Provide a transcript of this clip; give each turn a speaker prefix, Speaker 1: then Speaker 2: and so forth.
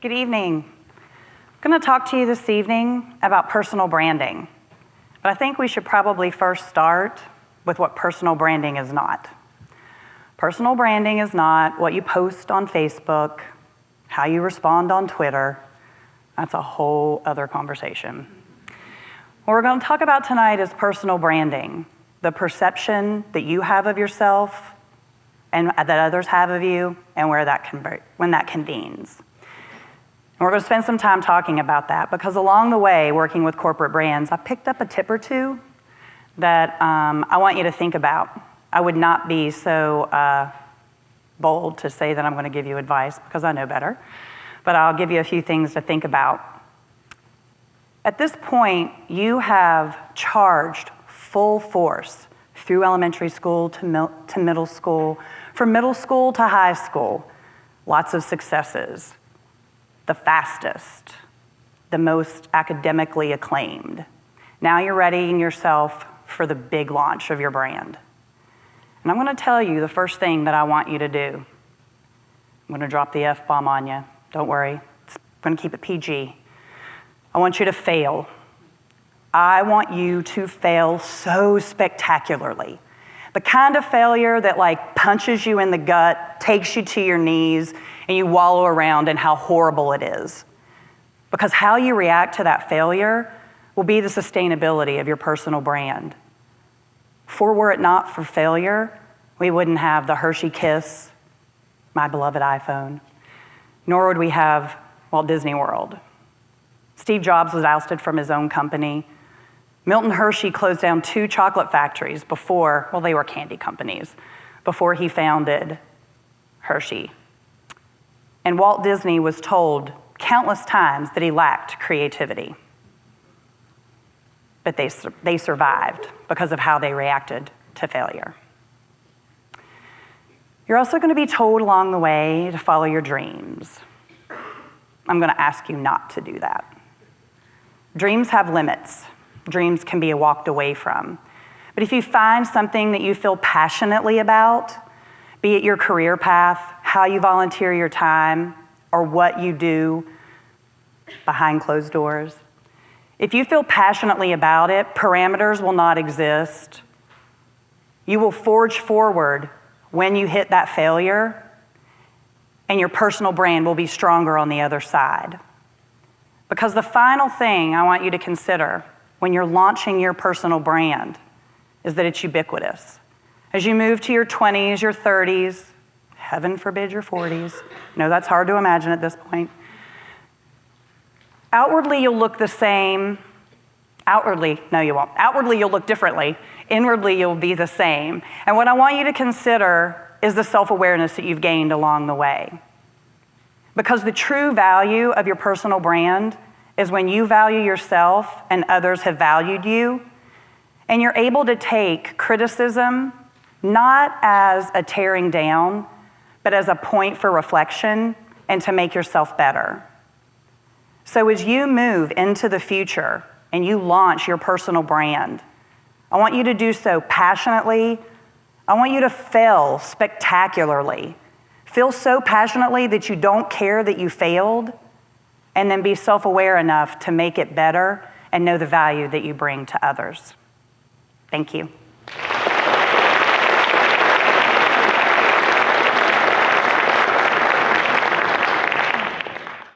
Speaker 1: Good evening. I'm going to talk to you this evening about personal branding, but I think we should probably first start with what personal branding is not. Personal branding is not what you post on Facebook, how you respond on Twitter. That's a whole other conversation. What we're going to talk about tonight is personal branding, the perception that you have of yourself and that others have of you, and when that convenes. And we're going to spend some time talking about that because along the way, working with corporate brands, I picked up a tip or two that I want you to think about. I would not be so bold to say that I'm going to give you advice because I know better, but I'll give you a few things to think about. At this point, you have charged full force through elementary school to middle school, from middle school to high school. Lots of successes. The fastest, the most academically acclaimed. Now you're readying yourself for the big launch of your brand. And I'm going to tell you the first thing that I want you to do. I'm going to drop the F-bomb on you. Don't worry. I'm going to keep it PG. I want you to fail. I want you to fail so spectacularly. The kind of failure that punches you in the gut, takes you to your knees, and you wallow around in how horrible it is. Because how you react to that failure will be the sustainability of your personal brand. For were it not for failure, we wouldn't have the Hershey Kiss, my beloved iPhone, nor would we have Walt Disney World. Steve Jobs was ousted from his own company. Milton Hershey closed down 2 chocolate factories before, well, they were candy companies, before he founded Hershey. And Walt Disney was told countless times that he lacked creativity. But they survived because of how they reacted to failure. You're also going to be told along the way to follow your dreams. I'm going to ask you not to do that. Dreams have limits. Dreams can be walked away from. But if you find something that you feel passionately about, be it your career path, how you volunteer your time, or what you do behind closed doors, if you feel passionately about it, parameters will not exist. You will forge forward when you hit that failure, and your personal brand will be stronger on the other side. Because the final thing I want you to consider when you're launching your personal brand is that it's ubiquitous. As you move to your 20s, your 30s, heaven forbid your 40s, I know that's hard to imagine at this point. Outwardly, you'll look the same. Outwardly, no, you won't. Outwardly, you'll look differently. Inwardly, you'll be the same. And what I want you to consider is the self-awareness that you've gained along the way. Because the true value of your personal brand is when you value yourself and others have valued you, and you're able to take criticism not as a tearing down, but as a point for reflection and to make yourself better. So as you move into the future and you launch your personal brand, I want you to do so passionately. I want you to fail spectacularly. Feel so passionately that you don't care that you failed, and then be self-aware enough to make it better and know the value that you bring to others. Thank you.